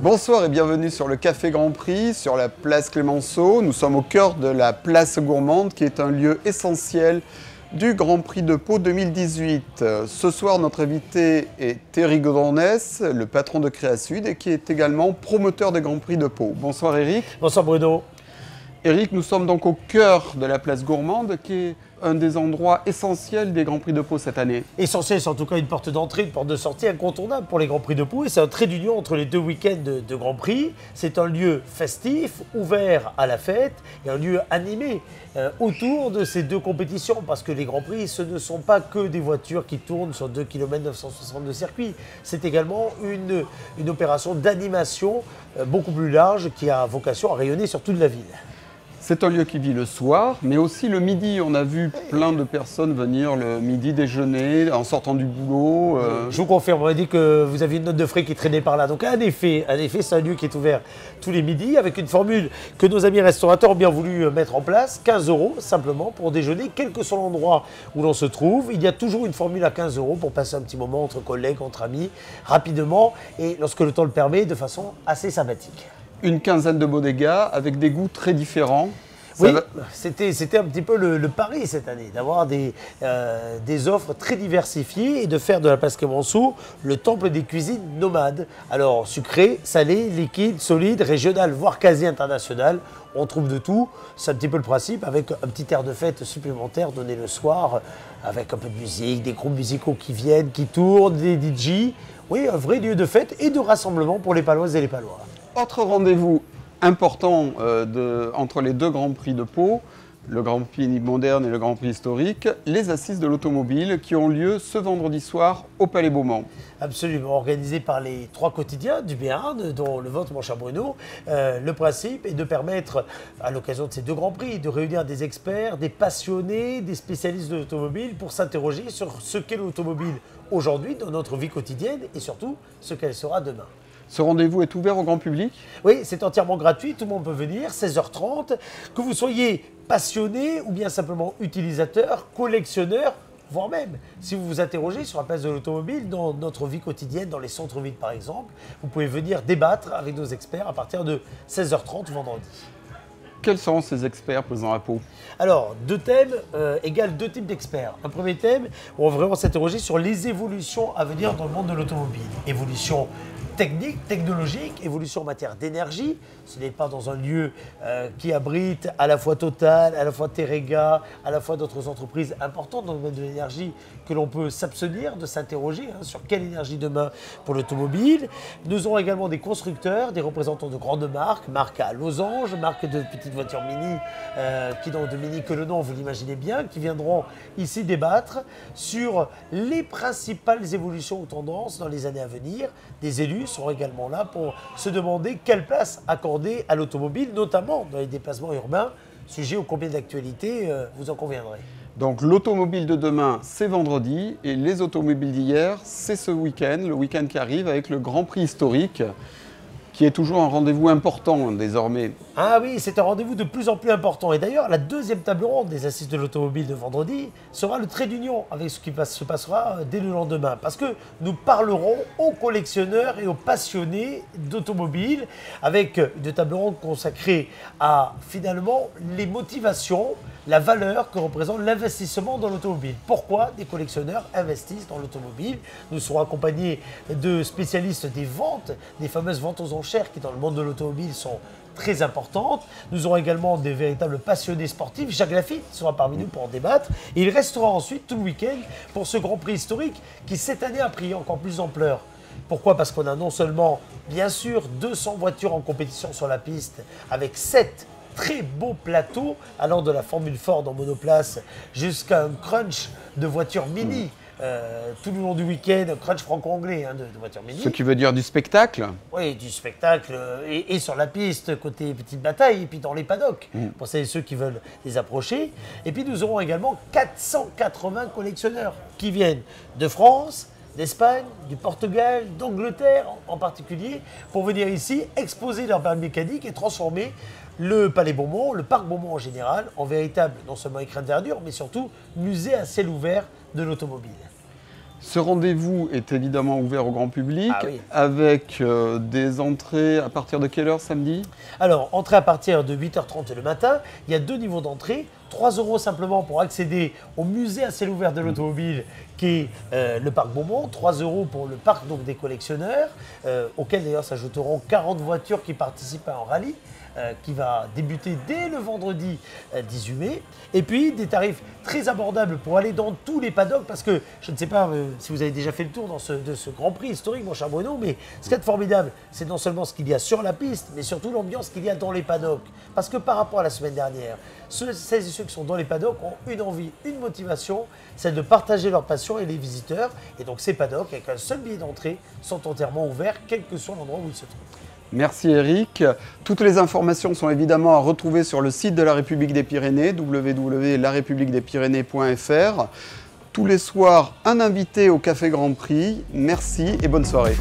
Bonsoir et bienvenue sur le Café Grand Prix, sur la place Clémenceau. Nous sommes au cœur de la place gourmande qui est un lieu essentiel du Grand Prix de Pau 2018. Ce soir, notre invité est Éric Godronès, le patron de Créasud et qui est également promoteur des Grands Prix de Pau. Bonsoir Éric. Bonsoir Bruno. Éric, nous sommes donc au cœur de la place gourmande qui est un des endroits essentiels des Grands Prix de Pau cette année. Essentiel, c'est en tout cas une porte d'entrée, une porte de sortie incontournable pour les Grands Prix de Pau. Et c'est un trait d'union entre les deux week-ends de Grands Prix. C'est un lieu festif, ouvert à la fête et un lieu animé autour de ces deux compétitions. Parce que les Grands Prix, ce ne sont pas que des voitures qui tournent sur 2 km 960 de circuit. C'est également une opération d'animation beaucoup plus large qui a vocation à rayonner sur toute la ville. C'est un lieu qui vit le soir, mais aussi le midi. On a vu plein de personnes venir le midi déjeuner, en sortant du boulot. Je vous confirme, on m'a dit que vous aviez une note de frais qui traînait par là. Donc en effet, c'est un lieu qui est ouvert tous les midis avec une formule que nos amis restaurateurs ont bien voulu mettre en place. 15 € simplement pour déjeuner, quel que soit l'endroit où l'on se trouve. Il y a toujours une formule à 15 € pour passer un petit moment entre collègues, entre amis, rapidement et lorsque le temps le permet, de façon assez sympathique. Une quinzaine de bodegas avec des goûts très différents. Oui, c'était un petit peu le pari cette année, d'avoir des offres très diversifiées et de faire de la place Clémenceau le temple des cuisines nomades. Alors sucré, salé, liquide, solide, régional, voire quasi international, on trouve de tout. C'est un petit peu le principe avec un petit air de fête supplémentaire donné le soir avec un peu de musique, des groupes musicaux qui viennent, qui tournent, des DJ. Oui, un vrai lieu de fête et de rassemblement pour les Paloises et les Palois. Autre rendez-vous important entre les deux Grands Prix de Pau, le Grand Prix moderne et le Grand Prix historique, les assises de l'automobile qui ont lieu ce vendredi soir au Palais Beaumont. Absolument, organisé par les 3 quotidiens du Béarn, dont le vôtre, mon cher Bruno. Le principe est de permettre, à l'occasion de ces deux Grands Prix, de réunir des experts, des passionnés, des spécialistes de l'automobile pour s'interroger sur ce qu'est l'automobile aujourd'hui dans notre vie quotidienne et surtout ce qu'elle sera demain. Ce rendez-vous est ouvert au grand public? Oui, c'est entièrement gratuit, tout le monde peut venir, 16h30. Que vous soyez passionné ou bien simplement utilisateur, collectionneur, voire même, si vous vous interrogez sur la place de l'automobile dans notre vie quotidienne, dans les centres-villes par exemple, vous pouvez venir débattre avec nos experts à partir de 16h30 vendredi. Quels sont ces experts présents à Pau? Alors, 2 thèmes égale 2 types d'experts. Un premier thème, on va vraiment s'interroger sur les évolutions à venir dans le monde de l'automobile. Évolution technique, technologique, évolution en matière d'énergie. Ce n'est pas dans un lieu qui abrite à la fois Total, à la fois Terrega, à la fois d'autres entreprises importantes dans le domaine de l'énergie que l'on peut s'abstenir de s'interroger sur quelle énergie demain pour l'automobile. Nous aurons également des constructeurs, des représentants de grandes marques, marques à losange, marques de petites voitures mini, qui n'ont de mini que le nom, vous l'imaginez bien, qui viendront ici débattre sur les principales évolutions ou tendances dans les années à venir. Des élus seront également là pour se demander quelle place accorder à l'automobile, notamment dans les déplacements urbains, sujet ô combien d'actualité, vous en conviendrez. Donc l'automobile de demain, c'est vendredi, et les automobiles d'hier, c'est ce week-end, le week-end qui arrive avec le Grand Prix historique, qui est toujours un rendez-vous important désormais. Ah oui, c'est un rendez-vous de plus en plus important. Et d'ailleurs, la deuxième table ronde des assises de l'automobile de vendredi sera le trait d'union avec ce qui se passera dès le lendemain. Parce que nous parlerons aux collectionneurs et aux passionnés d'automobile avec une table ronde consacrée à finalement les motivations, la valeur que représente l'investissement dans l'automobile. Pourquoi des collectionneurs investissent dans l'automobile? Nous serons accompagnés de spécialistes des ventes, des fameuses ventes aux enchères qui dans le monde de l'automobile sont très importantes. Nous aurons également des véritables passionnés sportifs. Jacques Lafitte sera parmi nous pour en débattre. Et il restera ensuite tout le week-end pour ce Grand Prix historique qui cette année a pris encore plus d'ampleur. Pourquoi? Parce qu'on a non seulement, bien sûr, 200 voitures en compétition sur la piste avec 7 très beaux plateaux allant de la Formule Ford en monoplace jusqu'à un crunch de voitures mini. Tout le long du week-end, un crunch franco-anglais de voitures mini. Ce qui veut dire du spectacle? Oui, du spectacle et sur la piste, côté petite bataille, et puis dans les paddocks, pour celles et ceux qui veulent les approcher. Et puis nous aurons également 480 collectionneurs qui viennent de France, d'Espagne, du Portugal, d'Angleterre en particulier, pour venir ici exposer leur permis mécanique et transformer le Palais Beaumont, le Parc Beaumont en général, en véritable non seulement écrin de verdure, mais surtout musée à ciel ouvert de l'automobile. Ce rendez-vous est évidemment ouvert au grand public, Ah oui. avec des entrées à partir de quelle heure samedi? Alors, entrée à partir de 8h30 le matin, il y a 2 niveaux d'entrée. 3 € simplement pour accéder au musée à ciel ouvert de l'automobile qui est le parc Beaumont, 3 € pour le parc donc, des collectionneurs, auquel d'ailleurs s'ajouteront 40 voitures qui participent à un rallye qui va débuter dès le vendredi 18 mai. Et puis des tarifs très abordables pour aller dans tous les paddocks, parce que je ne sais pas si vous avez déjà fait le tour de ce Grand Prix historique, mon cher Bruno, mais ce qui est formidable, c'est non seulement ce qu'il y a sur la piste, mais surtout l'ambiance qu'il y a dans les paddocks. Parce que par rapport à la semaine dernière, celles et ceux qui sont dans les paddocks ont une envie, une motivation, celle de partager leur passion et les visiteurs. Et donc ces paddocks, avec un seul billet d'entrée, sont entièrement ouverts, quel que soit l'endroit où ils se trouvent. Merci Eric. Toutes les informations sont évidemment à retrouver sur le site de la République des Pyrénées, www.larepubliquedespyrénées.fr. Tous les soirs, un invité au Café Grand Prix. Merci et bonne soirée.